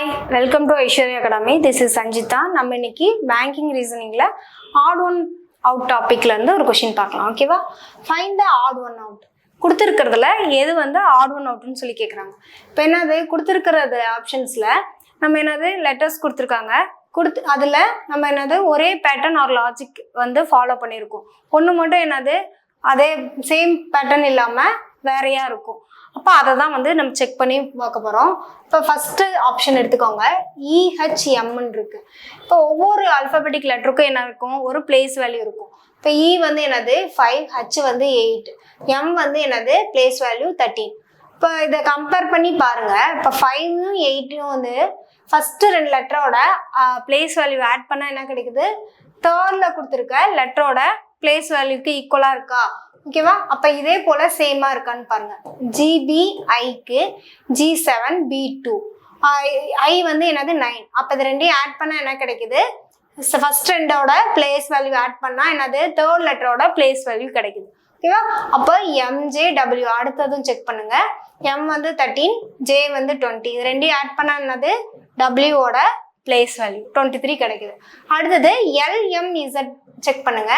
Hi, welcome to Aishwarya Academy. This is Sanjita. நம்ம இன்னைக்கு banking reasoningல odd one out topicல இருந்து ஒரு क्वेश्चन பார்க்கலாம். ஓகேவா? Find the odd one out. கொடுத்திருக்கிறதுல எது வந்து odd one outனு சொல்லி கேக்குறாங்க. இப்போ என்னது கொடுத்திருக்கிறது ஆப்ஷன்ஸ்ல நம்ம என்னது லெட்டர்ஸ் கொடுத்திருக்காங்க. அதுல நம்ம என்னது ஒரே பேட்டர்ன் ஆர் லாஜிக் வந்து ஃபாலோ பண்ணியிருக்கோம். ஒன்று மட்டும் என்னது அதே சேம் பேட்டர்ன் இல்லாம வேறையா இருக்கும். அப்போ அதை தான் வந்து நம்ம செக் பண்ணி பார்க்க போகிறோம். இப்போ ஃபஸ்ட்டு ஆப்ஷன் எடுத்துக்கோங்க, EHMன்னு இருக்கு. இப்போ ஒவ்வொரு ஆல்ஃபபெட்டிக் லெட்டருக்கும் என்ன இருக்கும், ஒரு பிளேஸ் வேல்யூ இருக்கும். இப்போ E வந்து என்னது 5, H வந்து 8, M வந்து என்னது பிளேஸ் வேல்யூ 13. இப்போ இதை கம்பேர் பண்ணி பாருங்க. இப்போ 5ம் 8ம் வந்து ஃபஸ்ட்டு 2 லெட்டரோட பிளேஸ் வேல்யூ ஆட் பண்ணால் என்ன கிடைக்குது, தேர்டில் கொடுத்துருக்க லெட்டரோட பிளேஸ் வேல்யூக்கு ஈக்குவலாக இருக்கா? ஓகேவா? அப்போ இதே போல் சேமாக இருக்கான்னு பாருங்க. GBIக்கு G7 B2, I வந்து என்னது 9. அப்போ இது ரெண்டையும் ஆட் பண்ணால் என்ன கிடைக்குது, ஃபர்ஸ்ட் ரெண்டோட பிளேஸ் வேல்யூ ஆட் பண்ணால் என்னது தேர்ட் லெட்டரோட பிளேஸ் வேல்யூ கிடைக்குது. ஓகேவா? அப்போ MJW அடுத்ததும் செக் பண்ணுங்க. M வந்து 13, J வந்து 20. இது ரெண்டையும் ஆட் பண்ணால் என்னது Wோட பிளேஸ் வேல்யூ 23 கிடைக்குது. அடுத்தது LMZ செக் பண்ணுங்க.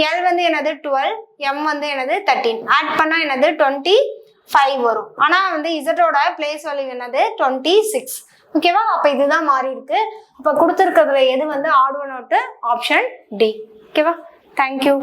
L வந்து என்னது 12, M வந்து என்னது 13. ஆட் பண்ணா என்னது 25 வரும். ஆனா வந்து Z-ஓட பிளேஸ் வேல்யூ என்னது 26. ஓகேவா? அப்ப இதுதான் மாறி இருக்கு. அப்ப கொடுத்துருக்கிறதுல எது வந்து odd one out, option D. ஓகேவா? தேங்க்யூ.